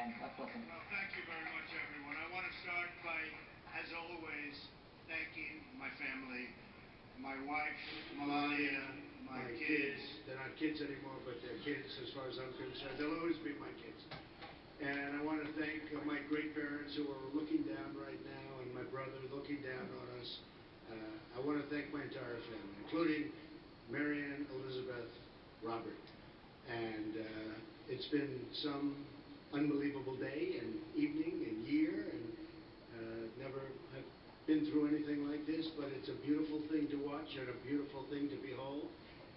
and Brooklyn. Well, thank you very much, everyone. I want to start by, as always, thanking my family, my wife, Melania, my kids. They're not kids anymore, but they're kids as far as I'm concerned. They'll always be my kids. And I want to thank my great-parents who are looking down right now, and my brother looking down on us. I want to thank my entire family, including Marianne, Elizabeth, Robert. And it's been some unbelievable day and evening and year, and never have been through anything like this, but it's a beautiful thing to watch and a beautiful thing to behold.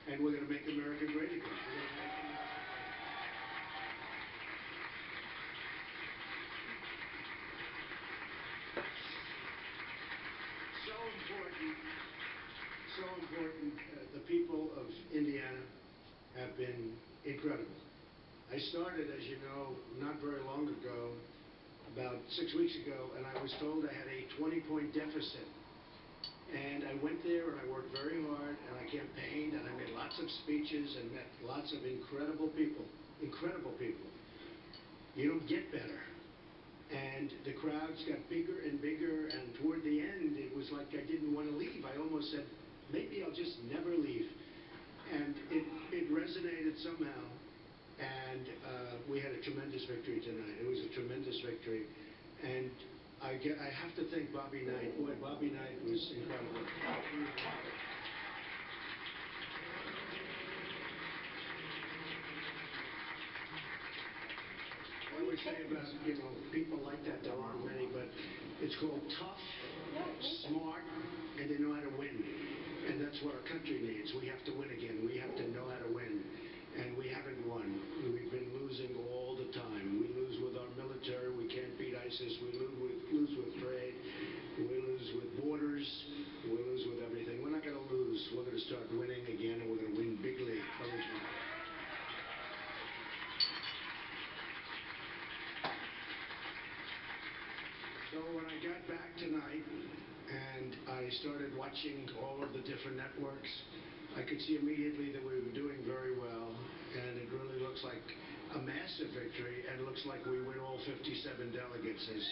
And we're going to make America great again. We're going to make America great. So important. The people of Indiana have been incredible. I started, as you know, not very long ago, about 6 weeks ago, and I was told I had a 20-point deficit. And I went there and I worked very hard and I campaigned and I made lots of speeches and met lots of incredible people. Incredible people. You don't get better. And the crowds got bigger and bigger, and toward the end it was like I didn't want to leave. I almost said, maybe I'll just never leave. And it resonated somehow. And we had a tremendous victory tonight. It was a tremendous victory. And I have to thank Bobby Knight. Boy, Bobby Knight was incredible. I always say about, people like that, there aren't many, but it's called tough, smart, and they know how to win. And that's what our country needs. We have to win again. We have to know how to win. And we haven't won. We've been losing all the time. We lose with our military. We can't beat ISIS. We lose with trade. We lose with borders. We lose with everything. We're not going to lose. We're going to start winning again, and we're going to win bigly. So when I got back tonight and I started watching all of the different networks, I could see immediately that we were doing very well, and it really looks like a massive victory, and it looks like we win all 57 delegates as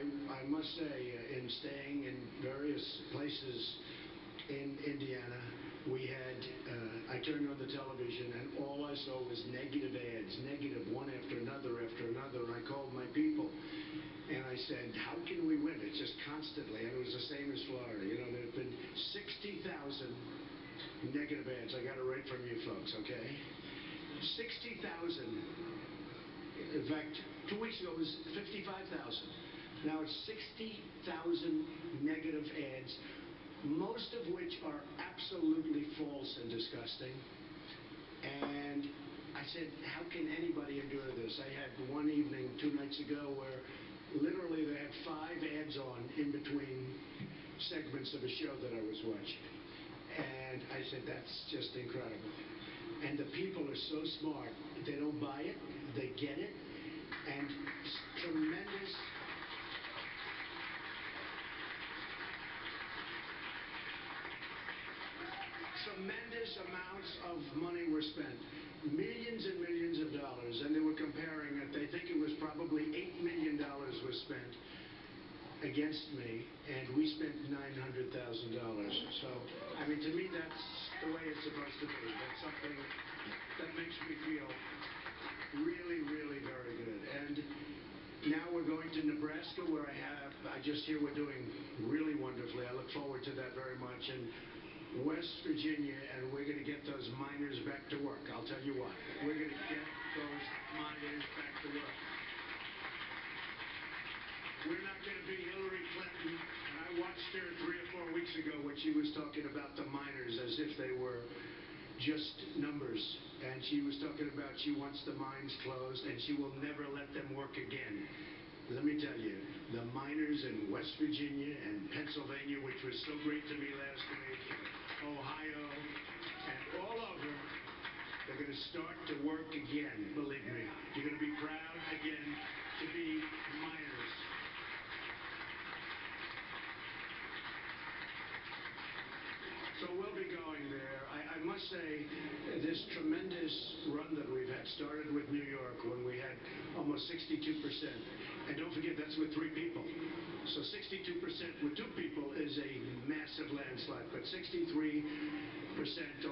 and I must say, in staying in various places in Indiana, we had, I turned on the television and all I saw was negative ads, negative, one after another, and I called my people and I said, how can we win? It's just constantly, and it was the same as Florida. There have been 60,000 negative ads. I got it right from you folks, okay? 60,000. In fact, 2 weeks ago it was 55,000. Now it's 60,000 negative ads, most of which are absolutely false and disgusting. And I said, how can anybody endure this? I had one evening 2 nights ago where literally they had 5 ads on in between segments of a show that I was watching. And I said, that's just incredible. And the people are so smart. They don't buy it. They get it. And tremendous amounts of money were spent. Millions and millions of dollars. And they were comparing it. They think it was probably $8 million was spent against me, and we spent $900,000. So, I mean, to me, that's the way it's supposed to be. That's something that makes me feel really, really very good. And now we're going to Nebraska, where I just hear we're doing really wonderfully. I look forward to that very much. And West Virginia, and we're going to get those miners back to work. I'll tell you what. We're going to get those miners back to work. We're not going to be Hillary Clinton. And I watched her 3 or 4 weeks ago when she was talking about the miners as if they were just numbers. And she was talking about she wants the mines closed and she will never let them work again. Let me tell you, the miners in West Virginia and Pennsylvania, which was so great to me last week, Ohio, and all over, they're going to start to work again, believe me. You're going to be proud again to be miners. say this tremendous run that we've had started with New York when we had almost 62%. And don't forget, that's with 3 people. So 62% with 2 people is a massive landslide, but 63%,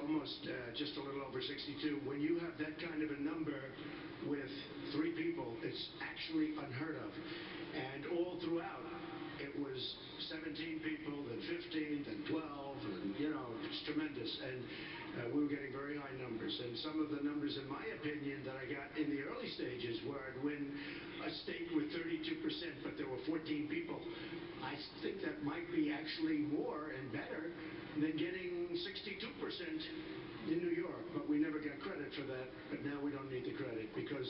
almost just a little over 62. When you have that kind of a number with 3 people, it's actually unheard of. And all throughout, it was 17 people, then 15, then 12, and it's tremendous. And we were getting very high numbers. And some of the numbers, in my opinion, that I got in the early stages where I'd win a state with 32%, but there were 14 people. I think that might be actually more and better than getting 62% in New York, but we never got credit for that. But now we don't need the credit because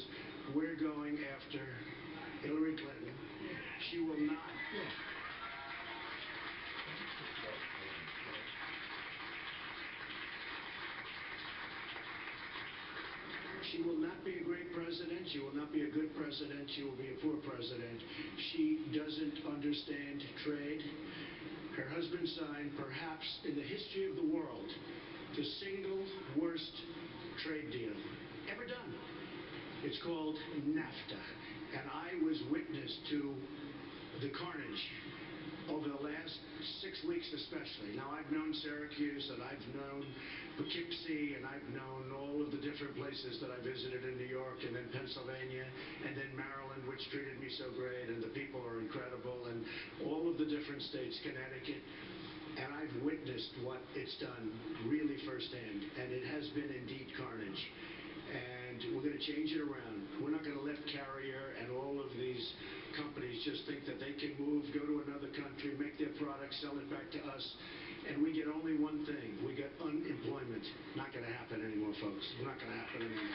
we're going after Hillary Clinton. She will not. She will not be a great president. She will not be a good president. She will be a poor president. She doesn't understand trade. Her husband signed, perhaps in the history of the world, the single worst trade deal ever done. It's called NAFTA. And I was witness to the carnage over the last 6 weeks especially. Now, I've known Syracuse, and I've known Poughkeepsie, and I've known all of the different places that I visited in New York, and then Pennsylvania, and then Maryland, which treated me so great, and the people are incredible, and all of the different states, Connecticut. And I've witnessed what it's done really firsthand, and it has been indeed carnage. And we're going to change it around. We're not going to let Carrier and all of these companies just think that they can move, go to another country, make their product, sell it back to us, and we get only one thing. We get unemployment. Not going to happen anymore, folks. Not going to happen anymore.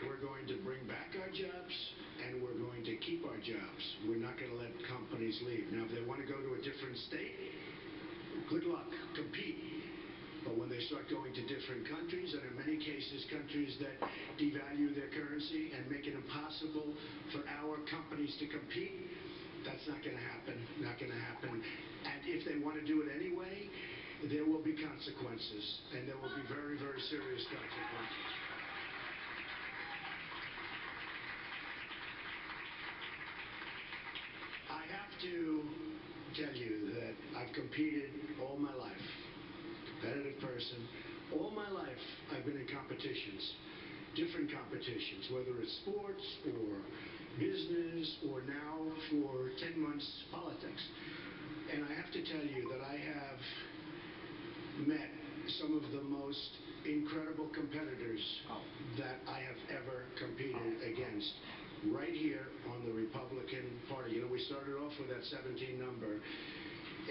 We're going to bring back our jobs, and we're going to keep our jobs. We're not going to let companies leave. Now, if they want to go to a different state, good luck. Compete. But when they start going to different countries, and in many cases countries that devalue their currency and make it impossible for our companies to compete, that's not going to happen. Not going to happen. And if they want to do it anyway, there will be consequences, and there will be very, very serious consequences. I have to tell you that I've competed all my life. Competitive person. All my life I've been in competitions, different competitions, whether it's sports or business or now for 10 months politics. And I have to tell you that I have met some of the most incredible competitors that I have ever competed against right here on the Republican Party. We started off with that 17 number,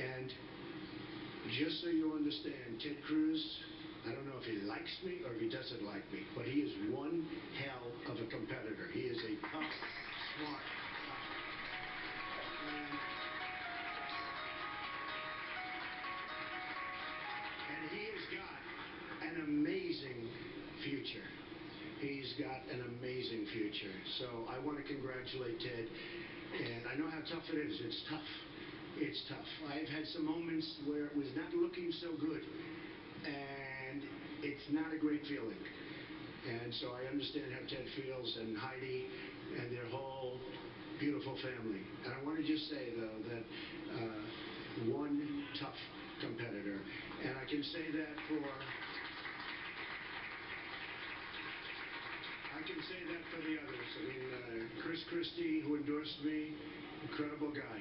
and just so you understand, Ted Cruz, I don't know if he likes me or if he doesn't like me, but he is one hell of a competitor. He is a tough, smart guy. And he has got an amazing future. He's got an amazing future. So I want to congratulate Ted. And I know how tough it is. It's tough. It's tough. I've had some moments where it was not looking so good. And it's not a great feeling. And so I understand how Ted feels, and Heidi and their whole beautiful family. And I want to just say, though, that one tough competitor. And I can say that for the others. I mean, Chris Christie, who endorsed me, incredible guy.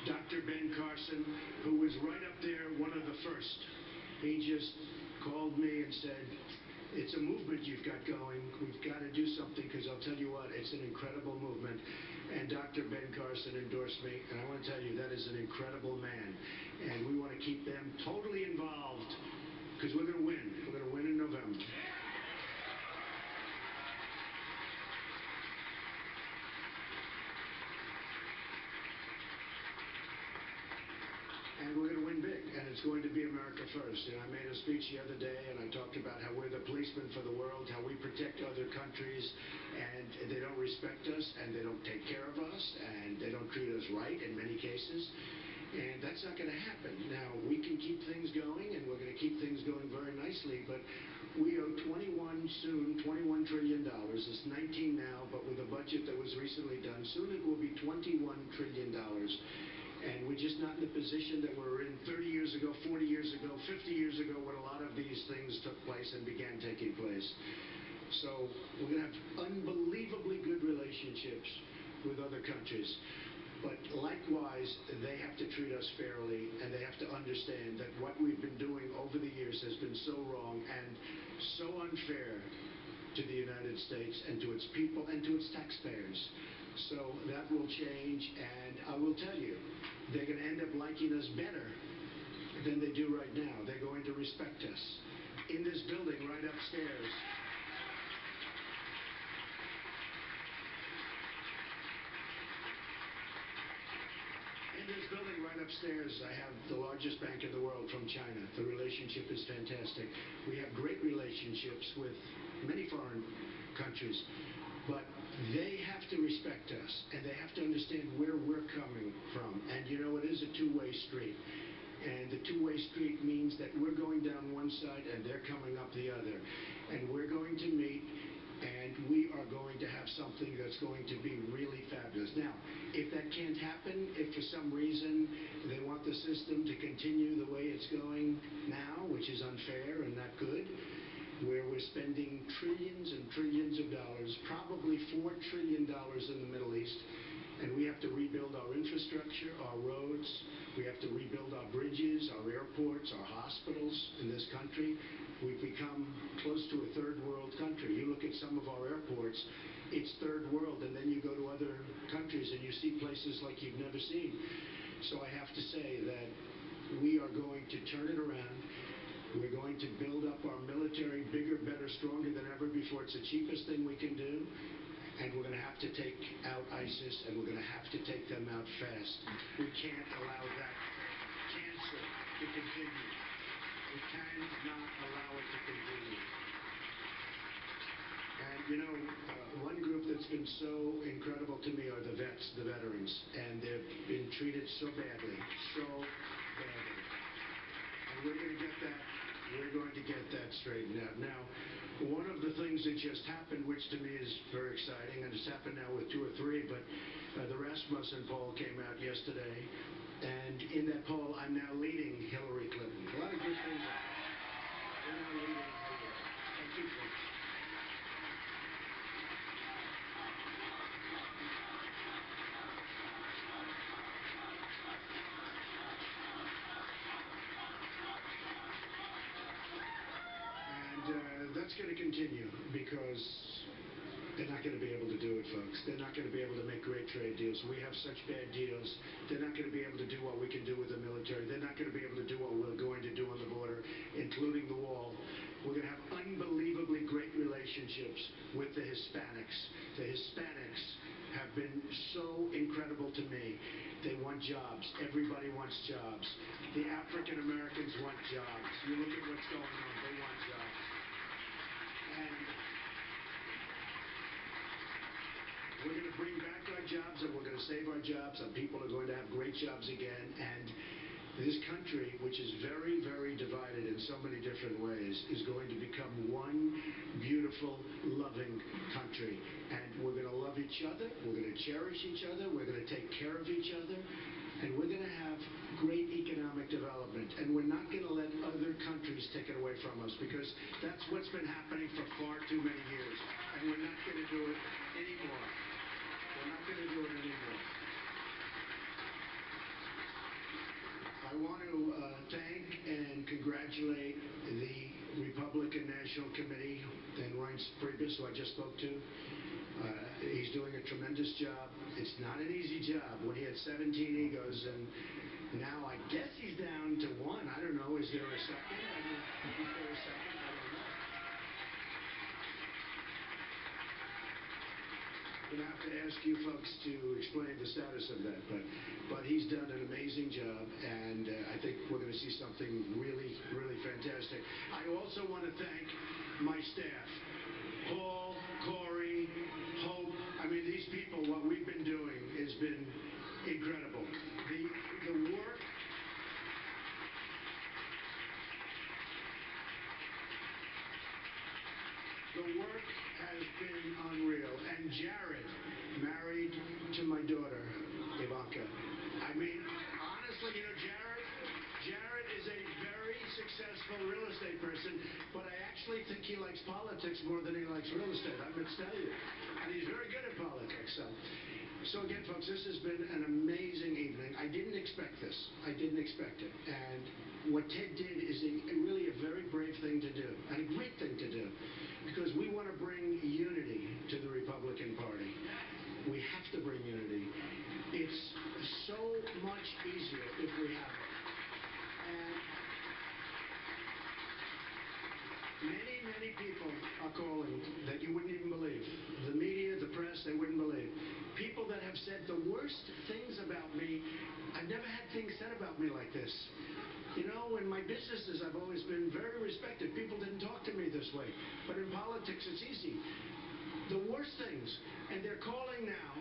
Dr. Ben Carson, who was right up there, one of the first. He just called me and said, it's a movement you've got going. We've got to do something, because I'll tell you what, it's an incredible movement. And Dr. Ben Carson endorsed me, and I want to tell you, that is an incredible man. And we want to keep them totally involved, because we're going to win. We're going to win in November. And we're going to win big, and it's it's going to be America first. And I made a speech the other day, and I talked about how we're the policemen for the world, how we protect other countries, and they don't respect us, and they don't take care of us, and they don't treat us right in many cases. And that's not going to happen. Now, we can keep things going, and we're going to keep things going very nicely, but we owe 21 trillion dollars. It's 19 now, but with a budget that was recently done, soon it will be $21 trillion. And we're just not in the position that we were in 30 years ago, 40 years ago, 50 years ago, when a lot of these things took place and began taking place. So we're going to have unbelievably good relationships with other countries. But likewise, they have to treat us fairly, and they have to understand that what we've been doing over the years has been so wrong and so unfair to the United States and to its people and to its taxpayers. So that will change, and I will tell you, they're going to end up liking us better than they do right now. They're going to respect us. In this building right upstairs, I have the largest bank in the world from China. The relationship is fantastic. We have great relationships with many foreign countries, but they have to respect us, and they have to understand where we're coming from. And you know, it is a two-way street. And the two-way street means that we're going down one side and they're coming up the other. And we're going to meet, and we are going to have something that's going to be really fabulous. Now, if that can't happen, if for some reason they want the system to continue the way it's going now, which is unfair and not good, where we're spending trillions and trillions of dollars, probably $4 trillion in the Middle East, and we have to rebuild our infrastructure, our roads, we have to rebuild our bridges, our airports, our hospitals in this country. We've become close to a third world country. You look at some of our airports, it's third world, and then you go to other countries and you see places like you've never seen. So I have to say that we are going to turn it around. We're going to build up our military bigger, better, stronger than ever before. It's the cheapest thing we can do. And we're going to have to take out ISIS, and we're going to have to take them out fast. We can't allow that cancer to continue. We cannot allow it to continue. And you know, one group that's been so incredible to me are the vets, the veterans. And they've been treated so badly, so badly. And we're going to get that straightened out. Now, one of the things that just happened, which to me is very exciting, and it's happened now with 2 or 3, but the Rasmussen poll came out yesterday. And in that poll, I'm now leading Hillary Clinton. A lot of good things are happening. We're now leading Hillary. Thank you, folks. And that's going to continue because they're not going to be able to do it, folks. They're not going to be able to make great trade deals. We have such bad deals. They're not going to be able to do what we can do with the military. They're not going to be able to do what we're going to do on the border, including the wall. We're going to have unbelievably great relationships with the Hispanics. The Hispanics have been so incredible to me. They want jobs. Everybody wants jobs. The African Americans want jobs. You look at what's going on. They want jobs. And we're going to bring back our jobs, and we're going to save our jobs, and people are going to have great jobs again. And this country, which is very, very divided in so many different ways, is going to become one beautiful, loving country. And we're going to love each other. We're going to cherish each other. We're going to take care of each other. And we're going to have great economic development. And we're not going to let other countries take it away from us, because that's what's been happening for far too many years. And we're not going to do it anymore. We're not going to do it anymore. I want to thank and congratulate the Republican National Committee and Reince Priebus, who I just spoke to. He's doing a tremendous job. It's not an easy job when he had 17 egos, and now I guess he's down to 1. I don't know. Is there a second? I don't know. going to have to ask you folks to explain the status of that, but he's done an amazing job, and I think we're going to see something really, really fantastic. I also want to thank my staff, Paul, Corey, Hope. I mean, these people, what we've been doing has been incredible. The work. The work has been unreal. And Jared, married to my daughter, Ivanka. I mean, honestly, you know, Jared is a very successful real estate person, but I actually think he likes politics more than he likes real estate. I'm going to tell you. And he's very good at politics. So again, folks, this has been an amazing evening. I didn't expect this. I didn't expect it. And what Ted did is really a very brave thing to do, and a great thing to do, because we want to bring unity to the Republican Party. We have to bring unity. It's so much easier if we have it. And many people are calling that you wouldn't even believe. The media, the press, they wouldn't believe. People that have said the worst things about me. I've never had things said about me like this. You know, in my businesses, I've always been very respected. People didn't talk to me this way. But in politics, it's easy. The worst things. And they're calling now,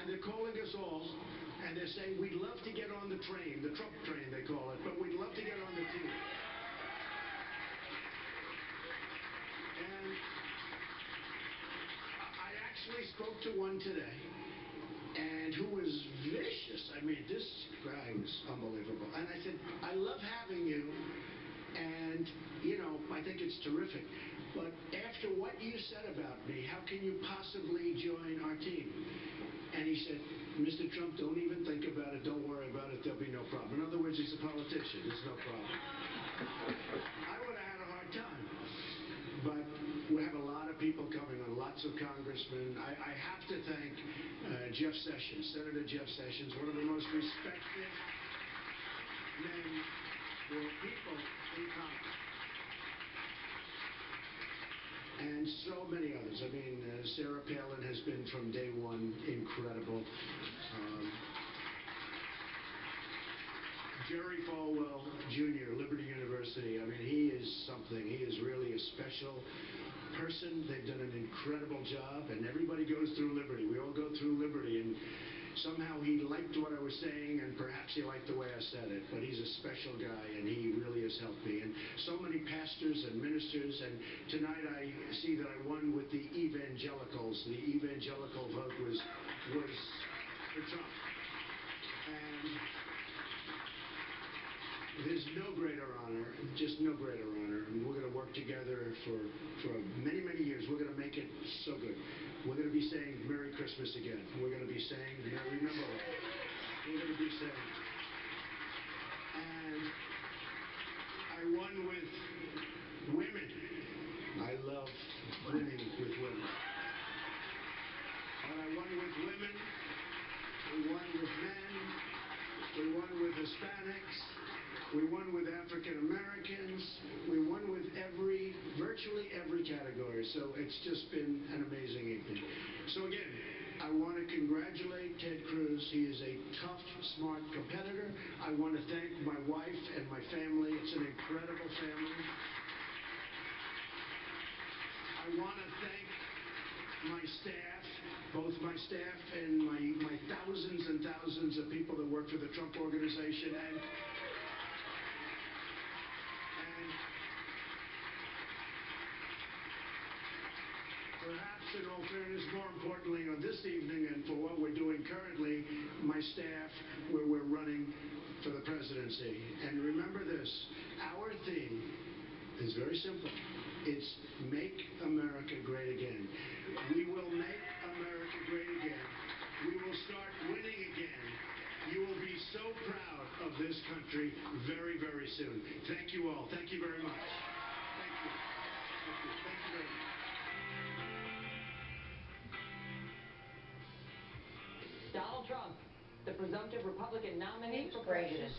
and they're calling us all, and they're saying, we'd love to get on the train, the Trump train, they call it, but we'd love to get on the team. And I actually spoke to one today, and who was vicious. I mean, this guy was unbelievable. And I said, I love having you, and, you know, I think it's terrific. But after what you said about me, how can you possibly join our team? And he said, Mr. Trump, don't even think about it. Don't worry about it. There'll be no problem. In other words, he's a politician. There's no problem. I would have had a hard time. But we have a lot of people coming on, lots of congressmen. I have to thank Jeff Sessions, Senator Jeff Sessions, one of the most respected men or people in Congress. And so many others. I mean, Sarah Palin has been from day one incredible. Jerry Falwell Jr., Liberty University. I mean, he is something. He is really a special person. They've done an incredible job, and everybody goes through Liberty. We all go through Liberty, and somehow he liked what I was saying, and perhaps he liked the way I said it, but he's a special guy, and he really has helped me. And so many pastors and ministers, and tonight I see that I won with the evangelicals. The evangelical vote was for Trump. And there's no greater honor, just no greater honor. And we're going to work together for many, many years. We're going to make it so good. We're going to be saying Merry Christmas again. We're going to be saying, remember, we're going to be saying. And I won with women. I love winning with women. But I won with women. We won with men. We won with Hispanics. We won with African Americans. We won with virtually every category. So it's just been an amazing evening. So again, I want to congratulate Ted Cruz. He is a tough, smart competitor. I want to thank my wife and my family. It's an incredible family. I want to thank my staff, both my staff and my thousands and thousands of people that work for the Trump Organization. And perhaps, in all fairness, more importantly on this evening and for what we're doing currently, my staff, where we're running for the presidency. And remember this, our theme is very simple. It's Make America Great Again. We will make America great again. We will start winning again. You will be so proud of this country very, very soon. Thank you all. Thank you very much. Thank you. Thank you. Thank you very much. Donald Trump, the presumptive Republican nominee for president.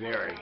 Very.